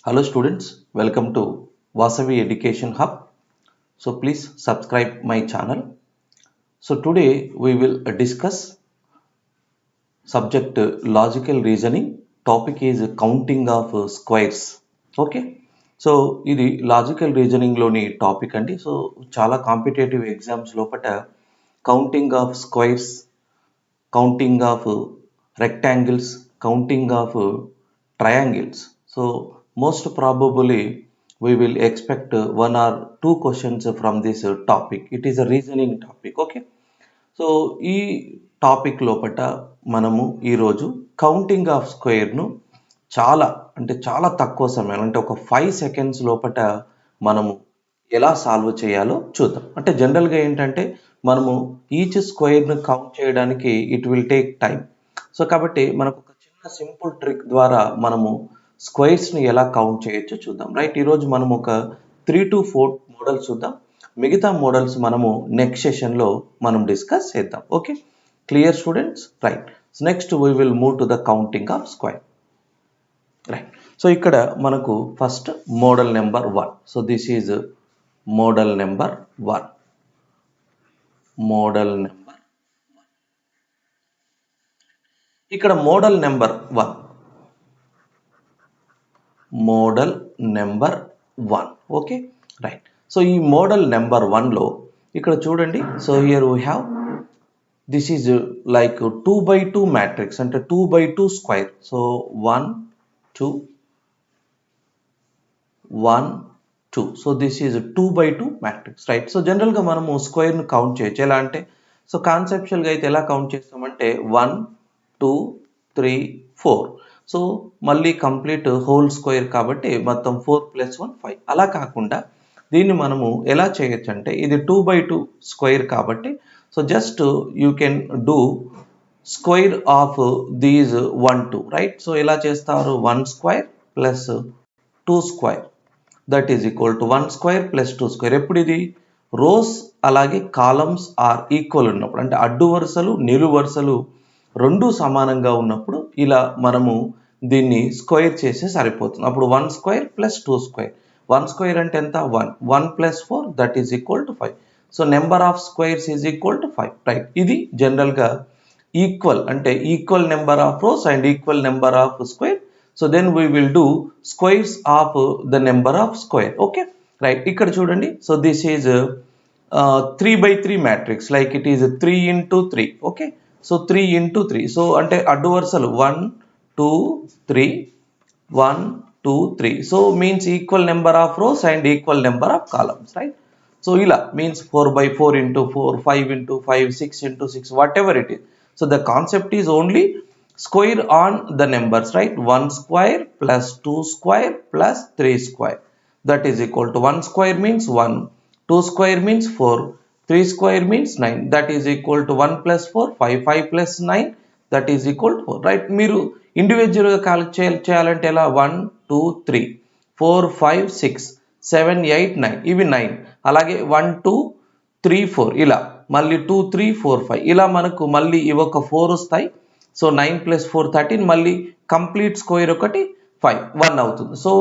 Hello students, welcome to Vasavi Education Hub. So please subscribe my channel. So today we will discuss subject logical reasoning. Topic is counting of squares. Okay. So ఇది logical రీజనింగ్లోని topic అండి. So చాలా competitive exams లోపల counting of squares, counting of rectangles, counting of triangles. So most probably we will expect one or two questions from this topic. It is a reasoning topic. Okay. So ఈ topic లోపల మనము ఈరోజు counting of స్క్వేర్ను చాలా తక్కువ సమయం అంటే ఒక 5 seconds లోపల మనము ఎలా సాల్వ్ చేయాలో చూద్దాం. అంటే జనరల్గా ఏంటంటే మనము ఈచ్ స్క్వేర్ను కౌంట్ చేయడానికి it will take time. So కాబట్టి మనకు ఒక చిన్న సింపుల్ ట్రిక్ ద్వారా మనము స్క్వేర్స్ని ఎలా కౌంట్ చేయొచ్చో చూద్దాం. రైట్, ఈరోజు మనం ఒక 3 to 4 మోడల్స్ చూద్దాం. మిగతా మోడల్స్ మనము నెక్స్ట్ సెషన్లో మనం డిస్కస్ చేద్దాం. Okay, clear students? Right, next we will move to the counting of square. Right, so ఇక్కడ మనకు first model number 1. So this is model number 1. Model number ఇక్కడ model number 1. Model number 1. Okay, right. So ఈ model number 1లో ఇక్కడ చూడండి. So here we have this is like 2x2 matrix అంటే 2x2 square. So 1 2 1 2. So this is 2x2 matrix. Right, so జనరల్గా మనము స్క్వేర్ను count చేయొచ్చు. ఎలా అంటే సో కాన్సెప్చువల్గా అయితే ఎలా కౌంట్ చేస్తామంటే 1 2 3 4. సో మళ్ళీ కంప్లీట్ హోల్ స్క్వేర్ కాబట్టి మొత్తం 4 + 1 5. అలా కాకుండా దీన్ని మనము ఎలా చేయొచ్చు అంటే ఇది 2x2 స్క్వేర్ కాబట్టి so just you can do square of these 1 2. Right, so ఎలా చేస్తారు 1 square plus 2 square that is equal to 1 square plus 2 square. ఎప్పుడు ఇది రోస్ అలాగే కాలమ్స్ ఆర్ ఈక్వల్ ఉన్నప్పుడు, అంటే అడ్డు వరుసలు నిలువు వరుసలు రెండు సమానంగా ఉన్నప్పుడు ఇలా మనము దీన్ని స్క్వేర్ చేస్తే సరిపోతుంది. అప్పుడు 1 స్క్వేర్ ప్లస్ 2 స్క్వేర్. 1 స్క్వేర్ అంటే ఎంత 1 1 + 4 that is equal to 5. So number of squares is equal to 5. Right, ఇది జనరల్గా ఈక్వల్ అంటే equal number of rows and equal number of square. So then we will do squares of the number of square. Okay, right. ఇక్కడ చూడండి. So this is 3x3 matrix like it is 3 × 3. Okay, so 3 × 3. So అంటే అడ్డు వరుసలు 1 2 3 1 2 3. So means equal number of rows and equal number of columns. Right, so ఇలా means 4x4 × 4 5 × 5 6 × 6 whatever it is. So the concept is only square on the numbers, right? 1 square plus 2 square plus 3 square that is equal to 1 square means 1, 2 square means 4, 3 square means 9 that is equal to 1 + 4 5 5 + 9 that is equal to 4. Right, మీరు ఇండివిజువల్గా calculate చేయాలంటే ఎలా 1 2 3 4 5 6 7 8 9 ఇవి 9. అలాగే 1 2 3 4 ఇలా మళ్ళీ 2 3 4 5 ఇలా మనకు మళ్ళీ ఇవి ఒక 4 వస్తాయి. సో 9 + 4 13 మళ్ళీ కంప్లీట్ స్క్వేర్ ఒకటి 5 1 అవుతుంది. So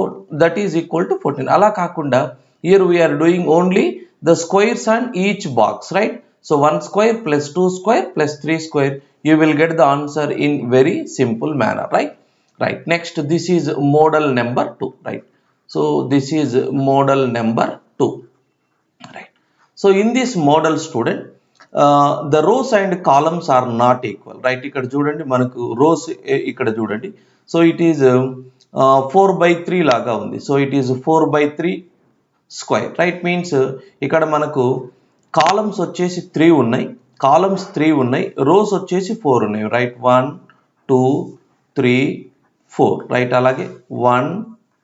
that is equal to 14. అలా కాకుండా here we are doing only the squares on each box. Right, so 1 square plus 2 square plus 3 square you will get the answer in very simple manner. Right, next this is model number 2. Right, so this is model number 2. Right, so in this model student the rows and columns are not equal. Right, ikkada chudandi manaku rows ikkada chudandi. So it is 4x3 laga undi. So it is 4x3 square. Right, means ikkada manaku columns వచ్చేసి 3 ఉన్నాయి, columns 3 ఉన్నాయి, rose వచ్చేసి 4 ఉన్నాయి. Right, 1 2 3 4. Right, అలాగే 1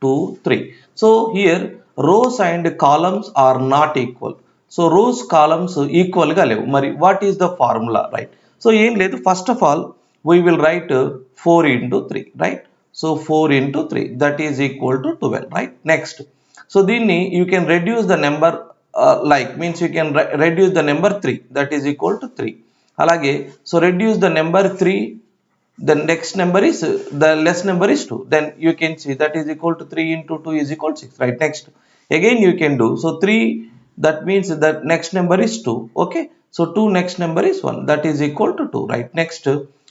2 3. So here rows and columns are not equal. So rows columns ఈక్వల్గా లేవు. మరి what is the formula? Right, so ఏం లేదు. First of all we will write 4 × 3. Right, so 4 × 3 that is equal to 12. Right, next so దీన్ని you can reduce the number like means you can reduce the number 3 that is equal to 3. Alage so reduce the number 3 the next number is the less number is 2, then you can see that is equal to 3 into 2 is equal to 6, right? Next again you can do, so 3, that means that next number is 2, okay, so 2 next number is 1, that is equal to 2, right? Next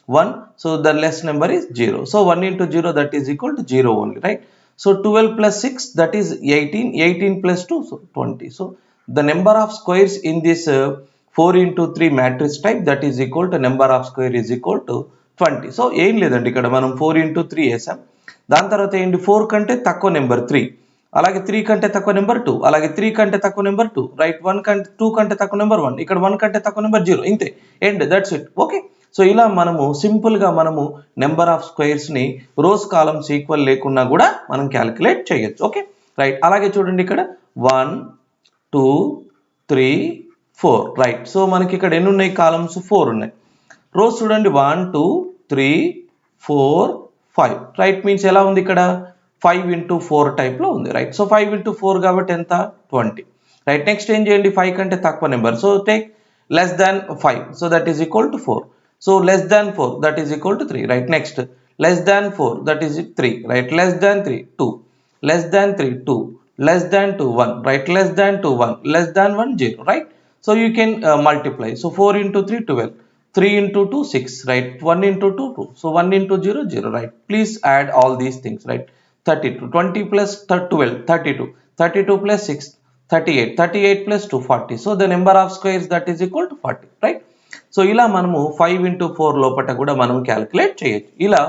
1, so the less number is 0, so 1 into 0, that is equal to 0 only, right? So 12 plus 6, that is 18, 18 plus 2, so 20. So the number of squares in this 4 into 3 matrix type, that is equal to number of square is equal to 20. So ఏం లేదండి, ఇక్కడ మనం 4 into 3 వేసాం, దాని తర్వాత ఏంటి 4 కంటే తక్కువ నెంబర్ 3, అలాగే 3 కంటే తక్కువ నెంబర్ 2, అలాగే 3 కంటే తక్కువ నెంబర్ 2, రైట్? 1 కంటే 2 కంటే తక్కువ నెంబర్ 1, ఇక్కడ 1 కంటే తక్కువ నెంబర్ 0, ఇంతే, end, that's it, okay. So ఇలా మనము సింపుల్ గా మనము నెంబర్ ఆఫ్ స్క్వేర్స్ ని రోస్ కాలమ్స్ ఈక్వల్ లేకున్నా కూడా మనం క్యాలిక్యులేట్ చేయొచ్చు, ఓకే, రైట్? అలాగే చూడండి ఇక్కడ 1 2 3 4, రైట్? సో మనకి ఇక్కడ ఎన్ని ఉన్నాయి? కాలమ్స్ 4 ఉన్నాయి. రోస్ చూడండి 1 2 3 4 5, రైట్? మీన్స్ ఎలా ఉంది ఇక్కడ 5 into 4 టైప్ లో ఉంది, రైట్? సో 5 into 4 కాబట్టి ఎంత? 20, రైట్? నెక్స్ట్ ఏం చేయండి, 5 కంటే తక్కువ number, so take less than 5, so that is equal to 4, so less than 4, that is equal to 3, right? Next less than 4, that is 3, right? Less than 3 2, less than 3 2, less than 2 1, right? Less than 2 1, less than 1 0, right? So you can multiply, so 4 into 3 12, 3 into 2 6, right? 1 into 2 2, so 1 into 0 0, right? Please add all these things, right? 32, 20 plus 12 32, 32 plus 6 38, 38 plus 2 40, so the number of squares that is equal to 40, right? So ఇలా మనము 5 into 4 లోపట కూడా మనం calculate చేయొచ్చు. ఇలా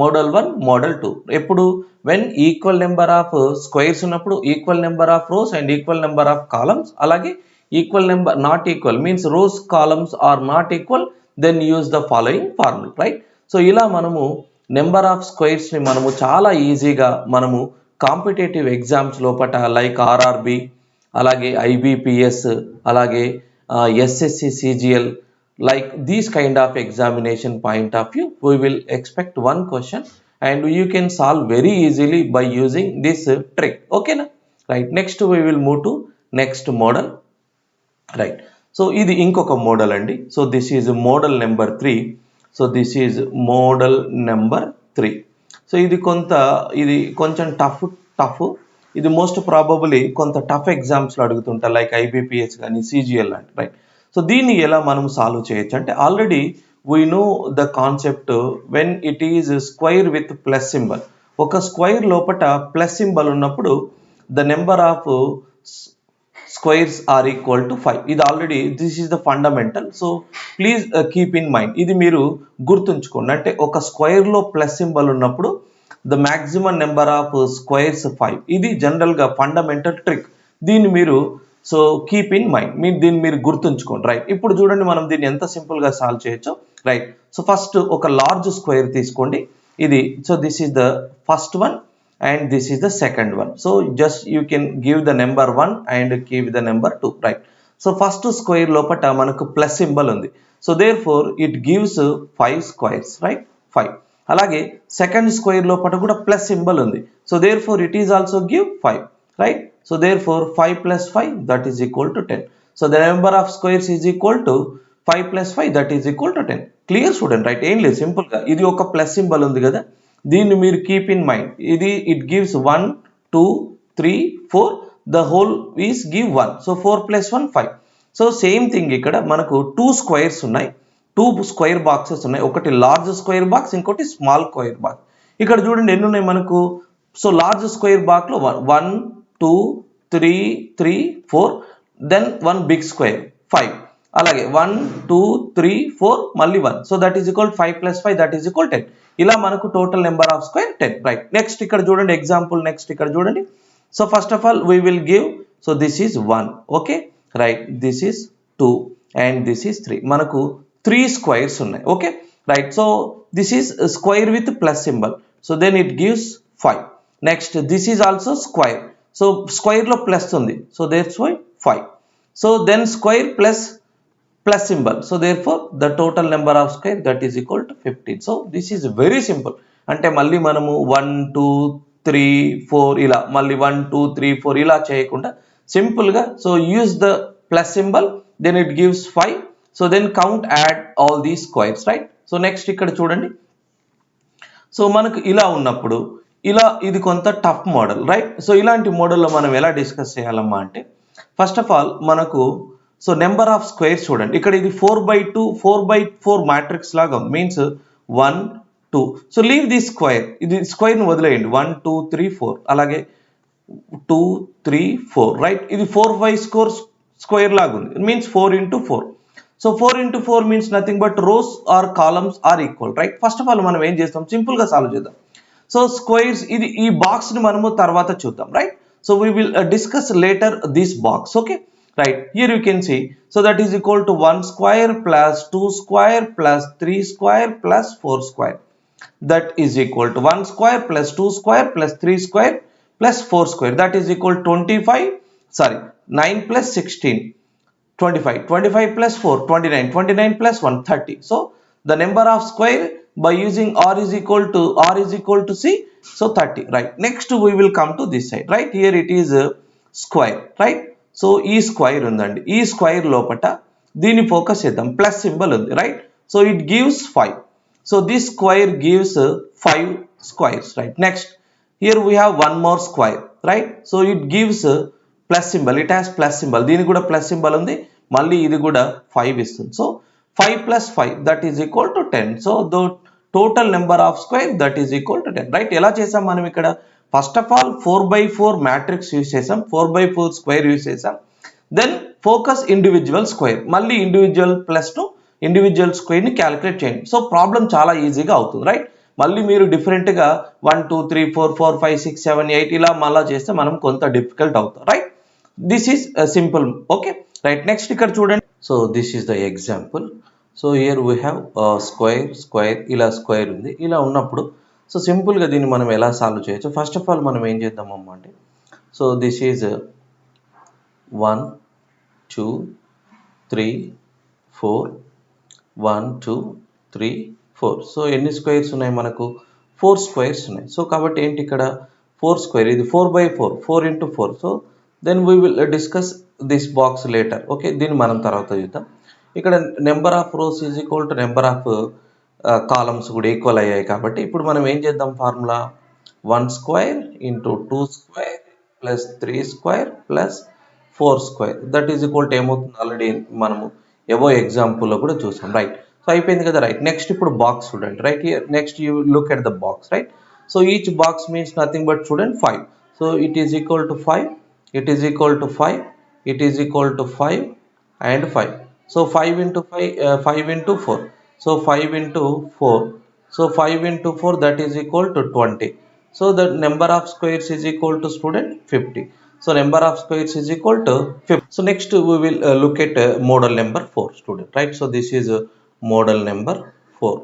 model 1 model 2 ఎప్పుడు when equal number of squares ఉన్నప్పుడు equal number of rows and equal number of columns, అలాగే equal number not equal means rows columns are not equal, then use the following formula, right? So ఇలా మనము number of squares ని మనము చాలా ఈజీగా మనము competitive exams లోపట like RRB, అలాగే ఐబిపిఎస్, అలాగే SSC CGL, like these kind of examination point of view, we will expect one question and you can solve very easily by using this trick, okay na? Right? Next we will move to next model, right? So ఇది ఇంకొక model అండి. So this is model number 3, so this is model number 3. So ఇది కొంచెం tough, ఇది most probably కొంత tough exams లో అడుగుతుంటా, like IBPS కానీ CGL లాంటి, రైట్? సో దీన్ని ఎలా మనం సాల్వ్ చేయొచ్చు అంటే, already we know the concept when it is square with plus symbol. ఒక స్క్వైర్ లోపల ప్లస్ సింబల్ ఉన్నప్పుడు the number of squares are equal to 5. ఇది already this is the fundamental, so please keep in mind, ఇది మీరు గుర్తుంచుకోండి. అంటే ఒక square లో ప్లస్ సింబల్ ఉన్నప్పుడు the maximum number of squares 5. ఇది జనరల్ గా ఫండమెంటల్ ట్రిక్, దీన్ని మీరు సో కీప్ ఇన్ మైండ్, దీన్ని మీరు గుర్తుంచుకోండి, రైట్? ఇప్పుడు చూడండి మనం దీన్ని ఎంత సింపుల్ గా సాల్వ్ చేయొచ్చు, రైట్? సో ఫస్ట్ ఒక లార్జ్ స్క్వేర్ తీసుకోండి, ఇది, so this is the first one and this is the second one. So just you can give the number 1 and give the number 2, right? So first square లోపల మనకు plus symbol ఉంది, so therefore it gives 5 squares, right? 5. అలాగే second square లోపల కూడా plus symbol ఉంది, so therefore it is also give 5, right? So therefore 5 plus 5 that is equal to 10. So the number of squares is equal to 5 plus 5 that is equal to 10. Clear student, right? ఏం లేదు, simple గా ఇది ఒక plus symbol ఉంది కదా, దీన్ని మీరు keep in mind. ఇది it gives 1 2 3 4, the whole is give 1, so 4 plus 1 5. So same thing ఇక్కడ మనకు 2 స్క్వేర్స్ ఉన్నాయి, 2 స్క్వేర్ బాక్సెస్ ఉన్నాయి, ఒకటి లార్జ్ స్క్వేర్ బాక్స్, ఇంకోటి స్మాల్ స్క్వేర్ బాక్స్. ఇక్కడ చూడండి ఎన్ని ఉన్నాయి మనకు. సో లార్జ్ స్క్వేర్ బాక్స్ లో 1 2 3 3 4, దెన్ 1 బిగ్ స్క్వేర్ 5, అలాగే 1 2 3 4 మళ్ళీ 1, so that is equal 5 plus 5 that is equal 10. ఇలా మనకు total number of square 10, right? Next ఇక్కడ చూడండి ఎగ్జాంపుల్, నెక్స్ట్ ఇక్కడ చూడండి. So first of all we will give, so this is 1, okay, right? This is 2 and this is 3. మనకు 3 squares ఉన్నాయి, okay, right? So this is square with plus symbol, so then it gives 5. Next this is also square, so square లో plus ఉంది, so that's why 5. So then square plus symbol, so therefore the total number of square that is equal to 15. So this is very simple. అంటే మళ్ళీ మనము 1 2 3 4 ఇలా మళ్ళీ 1 2 3 4 ఇలా చేయకుండా simple గా, so use the plus symbol, then it gives 5. So then count add all these squares, right? So next ఇక్కడ చూడండి, సో మనకు ఇలా ఉన్నప్పుడు ఇలా ఇది కొంత టఫ్ మోడల్, రైట్? సో ఇలాంటి మోడల్లో మనం ఎలా డిస్కస్ చేయాలమ్మా అంటే ఫస్ట్ ఆఫ్ ఆల్ మనకు సో నెంబర్ ఆఫ్ స్క్వేర్స్ చూడండి. ఇక్కడ ఇది 4/2 4/4 మ్యాట్రిక్స్ లాగా means 1 2. So leave the square, ఇది స్క్వేర్ని వదిలేయండి. 1 2 3 4 అలాగే 2 3 4, రైట్? ఇది 4/5 స్క్వేర్ లాగా ఉంది, means 4 into 4. So 4 into 4 means nothing but rows or columns are equal, right? First of all మనం ఏం చేస్తాం, సింపుల్ గా సాల్వ్ చేద్దాం. సో స్క్వేర్స్ ఇది ఈ బాక్స్ ని మనము తర్వాత చూద్దాం, right? So we will discuss later this box, okay, right? Here you can see so that is equal to 1 square plus 2 square plus 3 square plus 4 square. That is equal to 1 square plus 2 square plus 3 square plus 4 square. That is equal to 9 plus 16 25, 25 plus 4 29, 29 plus 1 30. So the number of square by using r is equal to c, so 30, right? Next we will come to this side, right? Here it is square, right? So ఈ square ఉందండి, ఈ square లోపట దీన్ని focus చేద్దాం, plus symbol ఉంది, right? So it gives 5. So this square gives 5 squares, right? Next here we have one more square, right? So it gives plus symbol, it has plus symbol, దీనికి కూడా plus symbol ఉంది, మళ్ళీ ఇది కూడా 5 ఇస్తుంది. So 5 plus 5 that is equal to 10. So the total number of square that is equal to 10, right? ఎలా చేసాం మనం ఇక్కడ? First of all 4/4 matrix use చేసాం, 4/4 స్క్వేర్ యూజ్ చేసాం, దెన్ ఫోకస్ ఇండివిజువల్ స్క్వేర్, మళ్ళీ individual plus to individual square ని calculate చేయండి. So problem చాలా ఈజీగా అవుతుంది, రైట్? మళ్ళీ మీరు డిఫరెంట్ గా 1 2 3 4 4 5 6 7 8 ఇలా మళ్ళా చేస్తే మనం కొంత డిఫికల్ట్ అవుతాం, right? This is simple, okay, right? Next ఇక్కడ చూడండి. So this is the example. So here we have square ఇలా స్క్వేర్ ఉంది, ఇలా ఉన్నప్పుడు సో సింపుల్గా దీన్ని మనం ఎలా సాల్వ్ చేయొచ్చు? ఫస్ట్ ఆఫ్ ఆల్ మనం ఏం చేద్దామమ్మా అంటే సో దిస్ ఈజ్ 1 2 3 4 1 2 3 4. సో ఎన్ని స్క్వేర్స్ ఉన్నాయి మనకు? 4 స్క్వేర్స్ ఉన్నాయి. సో కాబట్టి ఏంటి ఇక్కడ 4 స్క్వేర్, ఇది 4/4 4 into 4. So then we will discuss this box later, okay? దీన్ని మనం తర్వాత చూద్దాం. ఇక్కడ number of rows is equal to number of columns కూడా ఈక్వల్ అయ్యాయి కాబట్టి ఇప్పుడు మనం ఏం చేద్దాం? Formula 1 square into 2 square plus 3 square plus 4 square that is equal to ఏమవుతుంది? ఆల్రెడీ మనము ఎవో ఎగ్జాంపుల్లో కూడా చూసాం, రైట్? సో అయిపోయింది కదా, రైట్? నెక్స్ట్ ఇప్పుడు బాక్స్ చూడండి, right? Here next you look at the box, right? So each box means nothing but చూడండి 5. So it is equal to 5, it is equal to 5, it is equal to 5 and 5. So 5 into 5 5 into 4, so 5 into 4, so 5 into 4 that is equal to 20. So the number of squares is equal to student 50. So number of squares is equal to 50. So next we will look at model number 4, student, right? So this is model number 4,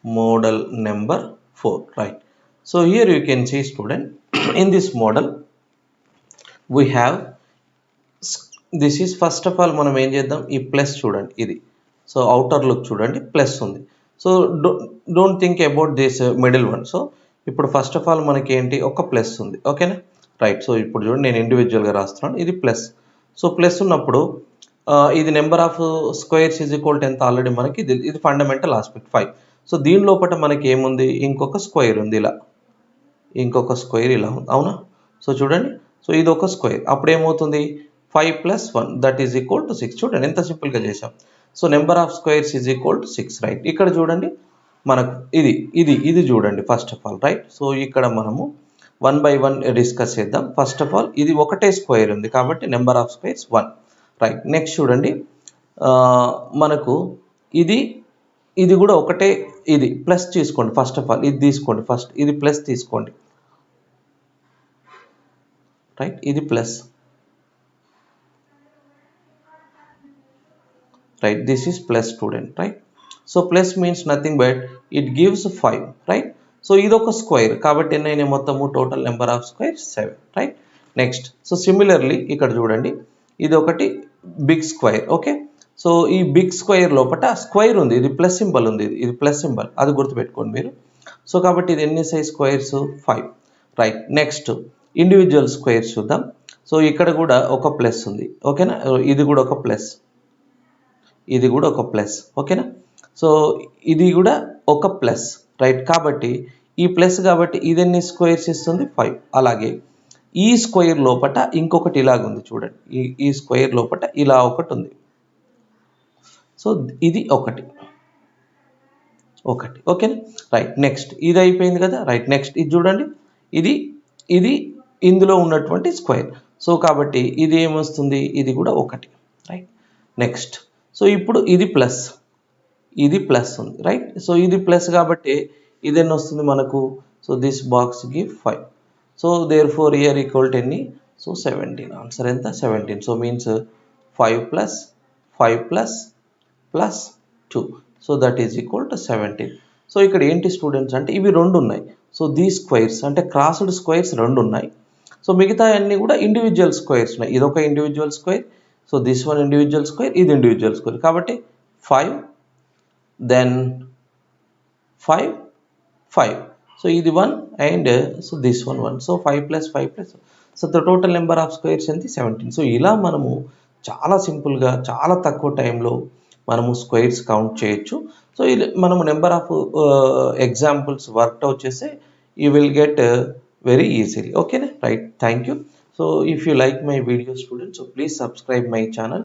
model number 4, right? So here you can see, student, in this model we have this is first of all మనం ఏం చేద్దాం? ఈ plus చూడండి, ఇది so outer look చూడండి, plus ఉంది. So don't think about this middle one. So ఇప్పుడు first of all మనకి ఏంటి? ఒక ప్లస్ ఉంది, ఓకేనా, రైట్? సో ఇప్పుడు చూడండి నేను ఇండివిజువల్గా రాస్తున్నాను, ఇది ప్లస్. సో ప్లస్ ఉన్నప్పుడు ఇది number of squares is equal to ఎంత? ఆల్రెడీ మనకి ఇది ఫండమెంటల్ ఆస్పెక్ట్ 5. సో దీని లోపల మనకి ఏముంది? ఇంకొక స్క్వేర్ ఉంది, ఇలా ఇంకొక స్క్వేర్ ఇలా ఉంది, అవునా? సో చూడండి, సో ఇది ఒక స్క్వేర్, అప్పుడు ఏమవుతుంది? 5 plus 1 that is equal to 6. చూడండి ఎంత సింపుల్గా చేసాం. So number of squares is equal to 6, right? ఇక్కడ చూడండి మనకు ఇది చూడండి first of all, right? So ఇక్కడ మనము 1 by 1 డిస్కస్ చేద్దాం. ఫస్ట్ ఆఫ్ ఆల్ ఇది ఒకటే స్క్వేర్ ఉంది కాబట్టి number of squares 1, right? Next చూడండి మనకు ఇది కూడా ఒకటే, ఇది ప్లస్ తీసుకోండి. ఫస్ట్ ఆఫ్ ఆల్ ఇది తీసుకోండి, ఫస్ట్ ఇది ప్లస్ తీసుకోండి, రైట్? ఇది plus, right? This is plus, student, right? So plus means nothing but it gives 5, right? So idoka square kabatti enna mottamu total number of squares 7, right? Next, so similarly ikkada chudandi idi okati big square, okay? So ee big square lopata square undi, idi plus symbol undi, idi plus symbol adi gurtu pettukondi meeru. So kabatti idi enni size squares? 5, right? Next individual squares chuddam. So ikkada kuda oka plus undi, okay na? Idi kuda oka plus, ఇది కూడా ఒక plus, ఓకేనా? So ఇది కూడా ఒక plus, right. కాబట్టి ఈ plus కాబట్టి ఇది ఎన్ని స్క్వేర్స్ ఇస్తుంది 5. అలాగే ఈ స్క్వేర్ లోపట ఇంకొకటి ఇలాగుంది చూడండి, ఈ స్క్వేర్ లోపట ఇలా ఒకటి ఉంది. సో ఇది ఒకటి ఓకేనా. రైట్. నెక్స్ట్ ఇది అయిపోయింది కదా. రైట్. నెక్స్ట్ ఇది చూడండి, ఇది ఇది ఇందులో ఉన్నటువంటి స్క్వేర్. సో కాబట్టి ఇది ఏమొస్తుంది, ఇది కూడా ఒకటి. రైట్. నెక్స్ట్ సో ఇప్పుడు ఇది ప్లస్ ఉంది. రైట్. సో ఇది ప్లస్ కాబట్టి ఇది ఎన్ని వస్తుంది మనకు. So this box give 5. So therefore here equal to ఎన్ని, సో 17. ఆన్సర్ ఎంత 17. So means 5 plus 5 plus plus 2. So that is equal to 17. So ఇక్కడ ఏంటి స్టూడెంట్స్ అంటే ఇవి రెండు ఉన్నాయి. సో దీ స్క్వేర్స్ అంటే క్రాస్డ్ స్క్వేర్స్ రెండు ఉన్నాయి. సో మిగతా అన్నీ కూడా ఇండివిజువల్ స్క్వేర్స్ ఉన్నాయి. ఇది ఒక individual square, so this one individual square, ఇది ఇండివిజువల్ స్క్వేర్. కాబట్టి 5 దెన్ 5 5. సో ఇది 1 and so this one 1. So 5 plus 5 plus, so the total number of squares ఎంత 17. సో ఇలా మనము చాలా సింపుల్గా చాలా తక్కువ టైంలో మనము స్క్వేర్స్ కౌంట్ చేయొచ్చు. సో ఇది మనము నెంబర్ ఆఫ్ ఎగ్జాంపుల్స్ వర్క్అవుట్ చేస్తే you will get very easily. Okay, right. Thank you. So if you like my video students, so please subscribe my channel.